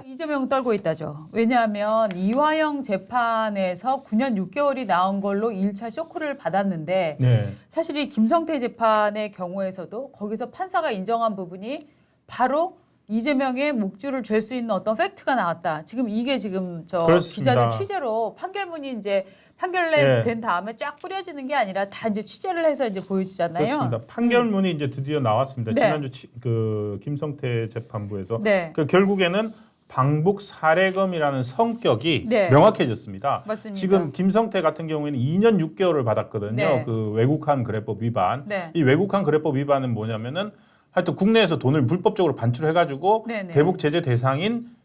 이재명 떨고 있다죠. 왜냐하면 이화영 재판에서 9년 6개월이 나온 걸로 1차 쇼크를 받았는데 네. 사실 이 김성태 재판의 경우에서도 거기서 판사가 인정한 부분이 바로 이재명의 목줄을 잴 수 있는 어떤 팩트가 나왔다. 지금 이게 지금 저 그렇습니다. 기자들 취재로 판결문이 이제 판결 된 다음에 쫙 뿌려지는 게 아니라 다 이제 취재를 해서 이제 보여지잖아요. 그렇습니다. 판결문이 이제 드디어 나왔습니다. 네. 지난주 그 김성태 재판부에서 네. 그 결국에는 방북 살해검이라는 성격이 네. 명확해졌습니다. 맞습니다. 지금 김성태 같은 경우에는 2년 6개월을 받았거든요. 네. 그 외국한 거래법 위반. 네. 이 외국한 거래법 위반은 뭐냐면은 하여튼 국내에서 돈을 불법적으로 반출해가지고 네네. 대북 제재 대상인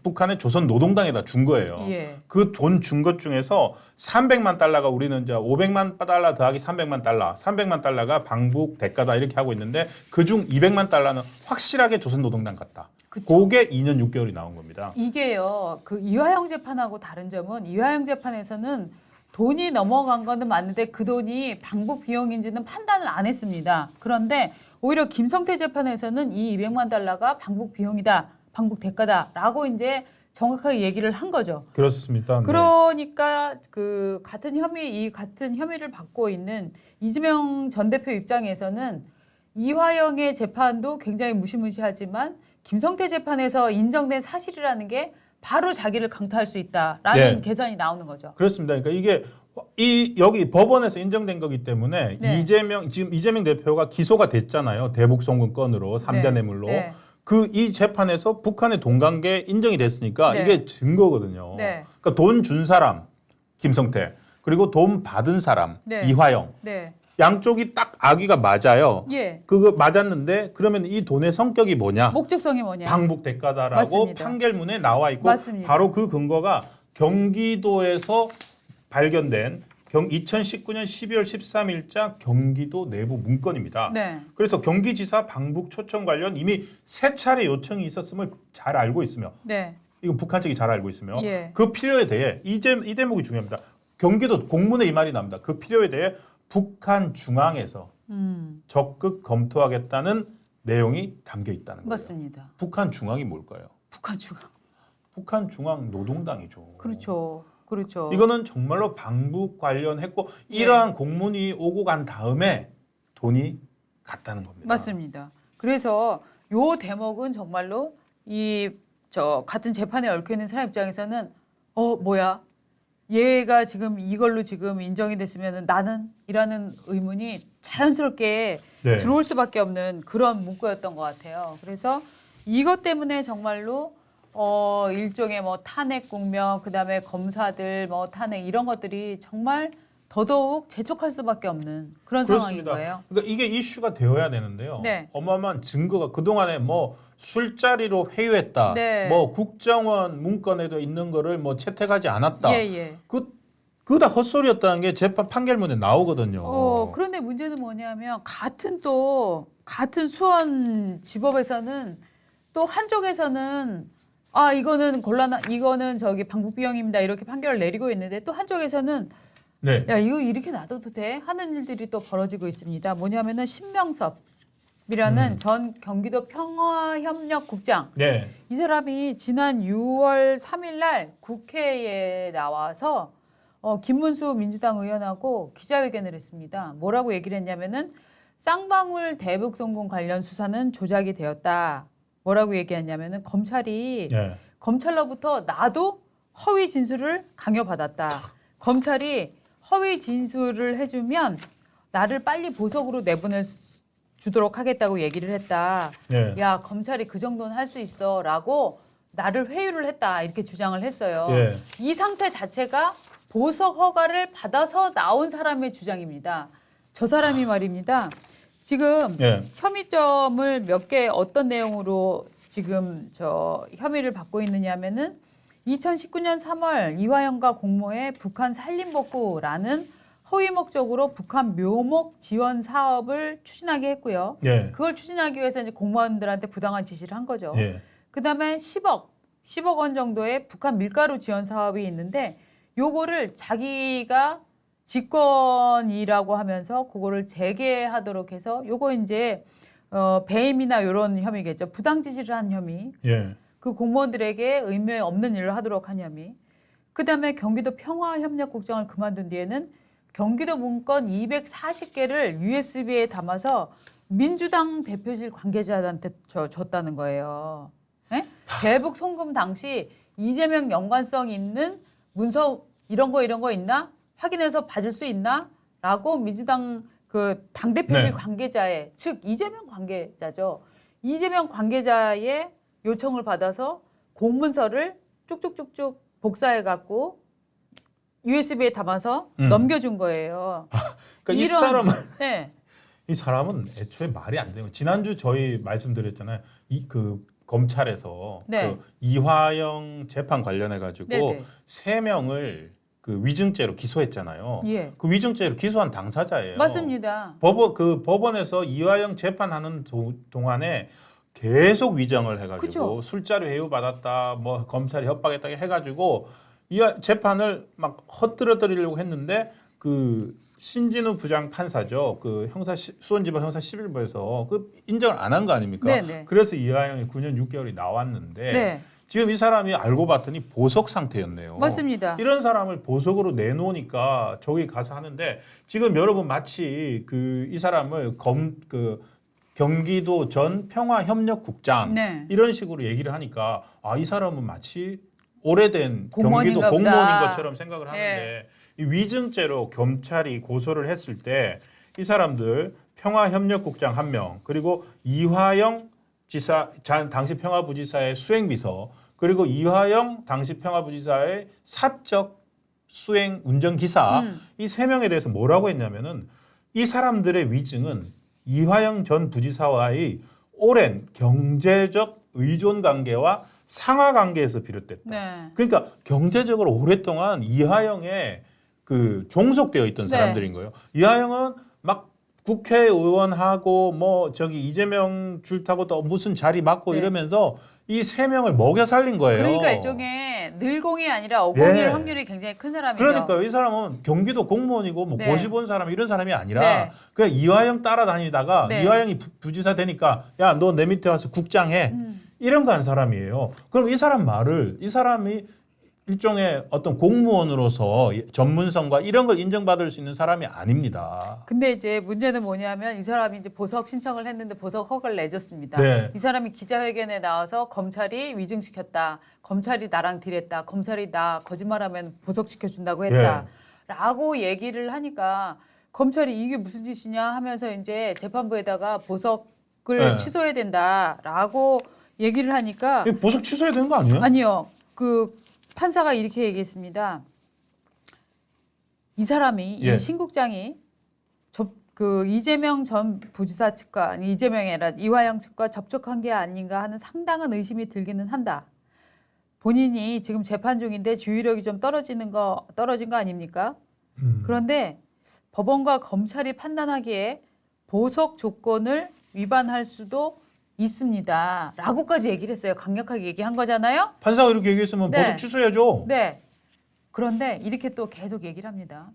북한의 조선 노동당에다 준 거예요. 예. 그 돈 준 것 중에서 300만 달러가 우리는 이제 500만 달러 더하기 300만 달러, 300만 달러가 방북 대가다 이렇게 하고 있는데 그중 200만 달러는 확실하게 조선 노동당 같다. 그게 2년 6개월이 나온 겁니다. 이게요. 그 이화영 재판하고 다른 점은 이화영 재판에서는 돈이 넘어간 거는 맞는데 그 돈이 방북 비용인지는 판단을 안 했습니다. 그런데 오히려 김성태 재판에서는 이 200만 달러가 방북 비용이다, 방북 대가다라고 이제 정확하게 얘기를 한 거죠. 그렇습니다. 네. 그러니까 그 같은 혐의를 받고 있는 이재명 전 대표 입장에서는 이화영의 재판도 굉장히 무시무시하지만 김성태 재판에서 인정된 사실이라는 게 바로 자기를 강타할 수 있다라는 네. 계산이 나오는 거죠. 그렇습니다. 그러니까 이게 여기 법원에서 인정된 거기 때문에 네. 지금 이재명 대표가 기소가 됐잖아요. 대북 송금 건으로 3자 네. 뇌물로. 네. 이 재판에서 북한의 돈 관계 인정이 됐으니까 네. 이게 증거거든요. 네. 그러니까 돈 준 사람 김성태 그리고 돈 받은 사람 네. 이화영 네. 양쪽이 딱 악의가 맞아요. 예. 그거 맞았는데 그러면 이 돈의 성격이 뭐냐? 목적성이 뭐냐? 방북 대가다라고 맞습니다. 판결문에 나와 있고 맞습니다. 바로 그 근거가 경기도에서 발견된 2019년 12월 13일자 경기도 내부 문건입니다. 네. 그래서 경기지사 방북 초청 관련 이미 3차례 요청이 있었음을 잘 알고 있으며 네. 이건 북한 측이 잘 알고 있으며 예. 그 필요에 대해 이 대목이 중요합니다. 경기도 공문에 이 말이 나옵니다. 그 필요에 대해 북한 중앙에서 적극 검토하겠다는 내용이 담겨 있다는 거예요. 맞습니다. 북한 중앙이 뭘까요? 북한 주가. 북한 중앙 노동당이죠. 그렇죠. 그렇죠. 이거는 정말로 방북 관련했고 예. 이러한 공문이 오고 간 다음에 돈이 갔다는 겁니다. 맞습니다. 그래서 요 대목은 정말로 같은 재판에 얽혀 있는 사람 입장에서는 뭐야? 얘가 지금 이걸로 지금 인정이 됐으면 나는 이라는 의문이 자연스럽게 네. 들어올 수밖에 없는 그런 문구였던 것 같아요. 그래서 이것 때문에 정말로 일종의 뭐 탄핵 국면, 그다음에 검사들 뭐 탄핵 이런 것들이 정말 더더욱 재촉할 수밖에 없는 그런 상황인 그렇습니다. 거예요. 그러니까 이게 이슈가 되어야 되는데요. 네. 어마어마한 증거가 그동안에 뭐 술자리로 회유했다. 네. 뭐 국정원 문건에도 있는 거를 뭐 채택하지 않았다. 예. 그거 다 헛소리였다는 게 재판 판결문에 나오거든요. 그런데 문제는 뭐냐면 같은 수원 지법에서는 또 한쪽에서는 이거는 저기 방북 비용입니다 이렇게 판결을 내리고 있는데 또 한쪽에서는 네. 야 이거 이렇게 놔둬도 돼 하는 일들이 또 벌어지고 있습니다. 뭐냐면은 신명섭이라는 전 경기도 평화협력국장 네. 이 사람이 지난 6월 3일 날 국회에 나와서 김문수 민주당 의원하고 기자회견을 했습니다. 뭐라고 얘기를 했냐면은 쌍방울 대북 송금 관련 수사는 조작이 되었다. 뭐라고 얘기했냐면은 네. 검찰로부터 나도 허위 진술을 강요받았다. 검찰이 허위 진술을 해주면 나를 빨리 보석으로 주도록 하겠다고 얘기를 했다. 네. 야 검찰이 그 정도는 할 수 있어라고 나를 회유를 했다 이렇게 주장을 했어요. 예. 이 상태 자체가 보석 허가를 받아서 나온 사람의 주장입니다. 저 사람이 말입니다. 지금 예. 혐의점을 몇 개 어떤 내용으로 지금 혐의를 받고 있느냐면은 2019년 3월 이화영과 공모해 북한 산림복구라는 허위 목적으로 북한 묘목 지원 사업을 추진하게 했고요. 예. 그걸 추진하기 위해서 이제 공무원들한테 부당한 지시를 한 거죠. 예. 그다음에 10억 원 정도의 북한 밀가루 지원 사업이 있는데 요거를 자기가 직권이라고 하면서 그거를 재개하도록 해서 요거 이제 배임이나 이런 혐의겠죠. 부당 지시를 한 혐의. 예. 그 공무원들에게 의미 없는 일을 하도록 한 혐의. 그다음에 경기도 평화협력국장을 그만둔 뒤에는 경기도 문건 240개를 USB에 담아서 민주당 대표실 관계자한테 줬다는 거예요. 네? 대북 송금 당시 이재명 연관성 있는 문서 이런 거 있나? 확인해서 받을 수 있나? 라고 민주당 그 당대표실 네. 관계자의 즉 이재명 관계자죠. 이재명 관계자의 요청을 받아서 공문서를 쭉쭉쭉쭉 복사해 갖고 USB에 담아서 넘겨준 거예요. 그러니까 네. 이 사람은 애초에 말이 안 돼요. 지난주 저희 말씀드렸잖아요. 그 검찰에서 네. 그 이화영 재판 관련해 가지고 네네. 3명을 그 위증죄로 기소했잖아요. 예. 그 위증죄로 기소한 당사자예요. 맞습니다. 법원에서 이화영 재판하는 동안에 계속 위정을 해가지고 그쵸? 술자리 회유 받았다, 뭐 검찰이 협박했다 해가지고 이 재판을 막 헛들어뜨리려고 했는데 그 신진우 부장 판사죠, 그 수원지법 형사 11부에서 그 인정을 안 한 거 아닙니까? 네네. 그래서 이화영이 9년 6개월이 나왔는데 네. 지금 이 사람이 알고 봤더니 보석 상태였네요. 맞습니다. 이런 사람을 보석으로 내놓으니까 저기 가서 하는데 지금 여러분 마치 그 이 사람을 경기도 전 평화협력국장 네. 이런 식으로 얘기를 하니까 이 사람은 마치 오래된 공무원인가 경기도 보다. 공무원인 것처럼 생각을 하는데 네. 이 위증죄로 경찰이 고소를 했을 때 이 사람들 평화협력국장 1명 그리고 이화영 지사 당시 평화부지사의 수행비서 그리고 이화영 당시 평화부지사의 사적 수행 운전기사 이 3명에 대해서 뭐라고 했냐면은 이 사람들의 위증은 이화영 전 부지사와의 오랜 경제적 의존 관계와 상하 관계에서 비롯됐다. 네. 그러니까 경제적으로 오랫동안 이화영에 그 종속되어 있던 사람들인 거예요. 이화영은 막 국회의원하고 뭐 저기 이재명 줄 타고 또 무슨 자리 맡고 네. 이러면서 이 3명을 먹여 살린 거예요. 그러니까 일종의 늘공이 아니라 어공일 예. 확률이 굉장히 큰 사람이죠. 그러니까 이 사람은 경기도 공무원이고 뭐 네. 고시 본 사람 이런 사람이 아니라 네. 그냥 이화영 따라다니다가 네. 이화영이 부지사 되니까 야 너 내 밑에 와서 국장해 이런 거 한 사람이에요. 그럼 이 사람이 일종의 어떤 공무원으로서 전문성과 이런 걸 인정받을 수 있는 사람이 아닙니다. 근데 이제 문제는 뭐냐면 이 사람이 이제 보석 신청을 했는데 보석 허가를 내줬습니다. 네. 이 사람이 기자회견에 나와서 검찰이 위증시켰다. 검찰이 나랑 딜했다. 검찰이 나 거짓말하면 보석시켜준다고 했다. 라고 얘기를 하니까 검찰이 이게 무슨 짓이냐 하면서 이제 재판부에다가 보석을 네. 취소해야 된다라고 얘기를 하니까 이거 보석 취소해야 되는 거 아니에요? 아니요. 그 판사가 이렇게 얘기했습니다. 이 사람이 예. 이 신국장이 그 이재명 전 부지사 측과 아니 이재명이 아니라 이화영 측과 접촉한 게 아닌가 하는 상당한 의심이 들기는 한다. 본인이 지금 재판 중인데 주의력이 좀 떨어진 거 아닙니까? 그런데 법원과 검찰이 판단하기에 보석 조건을 위반할 수도 있습니다. 라고까지 얘기를 했어요. 강력하게 얘기한 거잖아요. 판사가 이렇게 얘기했으면 네. 보석 취소해야죠. 네. 그런데 이렇게 또 계속 얘기를 합니다.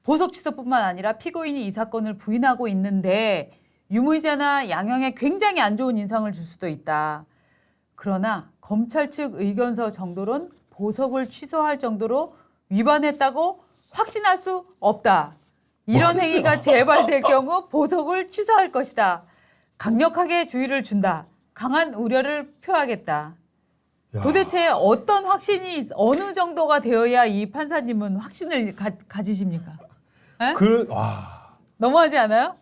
보석 취소뿐만 아니라 피고인이 이 사건을 부인하고 있는데 유무죄나 양형에 굉장히 안 좋은 인상을 줄 수도 있다. 그러나 검찰 측 의견서 정도론 보석을 취소할 정도로 위반했다고 확신할 수 없다. 이런 행위가 재발될 경우 보석을 취소할 것이다. 강력하게 주의를 준다. 강한 우려를 표하겠다. 야. 도대체 어떤 확신이 어느 정도가 되어야 이 판사님은 확신을 가지십니까? 에? 너무하지 않아요?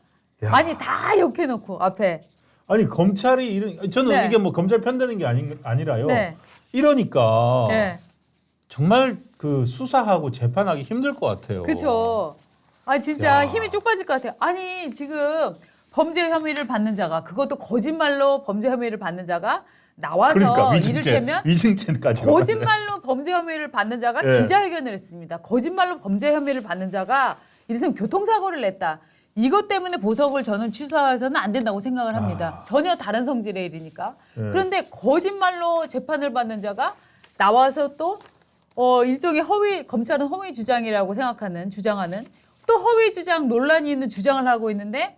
야. 아니 다 욕해놓고 앞에. 아니 검찰이 저는 네. 이게 뭐 검찰 편드는 게 아니라요. 네. 이러니까 네. 정말 그 수사하고 재판하기 힘들 것 같아요. 그렇죠. 아 진짜 야. 힘이 쭉 빠질 것 같아요. 아니 지금 범죄 혐의를 받는 자가 그것도 거짓말로 범죄 혐의를 받는 자가 나와서 그러니까 이를테면 위증죄까지 거짓말로 범죄 혐의를 받는 자가 네. 기자회견을 했습니다. 거짓말로 범죄 혐의를 받는 자가 이를테면 교통사고를 냈다. 이것 때문에 보석을 저는 취소해서는 안 된다고 생각을 합니다. 전혀 다른 성질의 일이니까. 네. 그런데 거짓말로 재판을 받는 자가 나와서 또 일종의 검찰은 허위 주장이라고 주장하는 또 허위 주장 논란이 있는 주장을 하고 있는데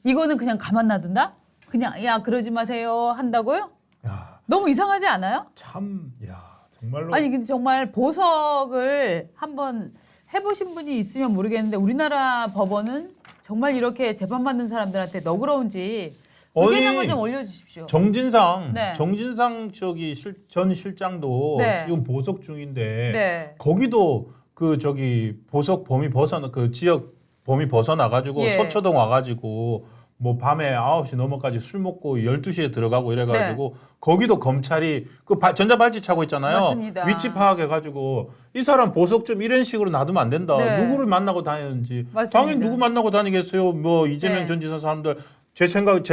이거는 그냥 가만 놔둔다? 그냥 야 그러지 마세요 한다고요? 야, 너무 이상하지 않아요? 참, 야 정말로. 아니 근데 정말 보석을 한번 해보신 분이 있으면 모르겠는데 우리나라 법원은 정말 이렇게 재판받는 사람들한테 너그러운지 의견 한번 좀 올려주십시오. 정진상, 네. 정진상 전 실장도 네. 지금 보석 중인데 네. 거기도 그 저기 보석 범위 그 지역 범위 벗어나가지고 예. 서초동 와가지고 뭐 밤에 9시 넘어까지 술 먹고 12시에 들어가고 이래가지고 거기도 검찰이 그 전자발찌 차고 있잖아요. 맞습니다. 위치 파악해가지고 이 사람 보석 좀 이런 식으로 놔두면 안 된다. 네. 누구를 만나고 다니는지. 맞습니다. 당연히 누구 만나고 다니겠어요. 뭐 이재명 네. 전 지사 사람들 제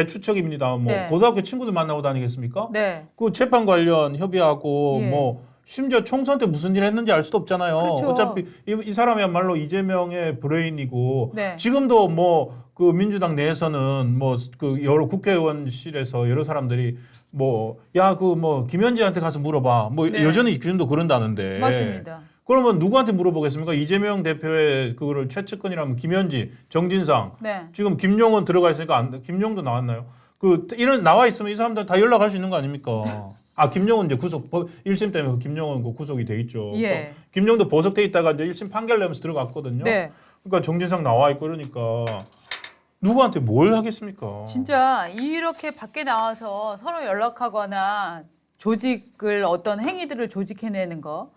추측입니다. 뭐 네. 고등학교 친구들 만나고 다니겠습니까? 네. 그 재판 관련 협의하고 예. 뭐 심지어 총선 때 무슨 일 했는지 알 수도 없잖아요. 그렇죠. 어차피 이 사람이야말로 이재명의 브레인이고 네. 지금도 뭐 그 민주당 내에서는 뭐 그 여러 국회의원실에서 여러 사람들이 뭐 야 그 뭐 김현지한테 가서 물어봐. 뭐 네. 여전히 지금도 그런다는데. 맞습니다. 그러면 누구한테 물어보겠습니까? 이재명 대표의 그거를 최측근이라면 김현지, 정진상. 네. 지금 김용은 들어가 있으니까 김용도 나왔나요? 그 이런 나와 있으면 이 사람들 다 연락할 수 있는 거 아닙니까? 아 김용은 이제 구속 1심 때문에 김용은 그 구속이 돼 있죠. 예. 김용도 보석돼 있다가 이제 1심 판결 내면서 들어갔거든요. 네. 그러니까 정진상 나와 있고 그러니까 누구한테 뭘 하겠습니까? 진짜 이렇게 밖에 나와서 서로 연락하거나 조직을 어떤 행위들을 조직해내는 거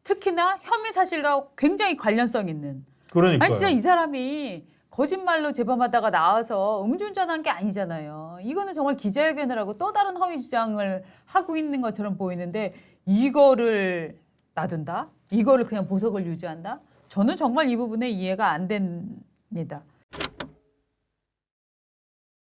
특히나 혐의 사실과 굉장히 관련성 있는 그러니까 아니 진짜 이 사람이 거짓말로 재판하다가 나와서 음주운전한 게 아니잖아요. 이거는 정말 기자회견을 하고 또 다른 허위 주장을 하고 있는 것처럼 보이는데 이거를 놔둔다? 이거를 그냥 보석을 유지한다? 저는 정말 이 부분에 이해가 안 됩니다.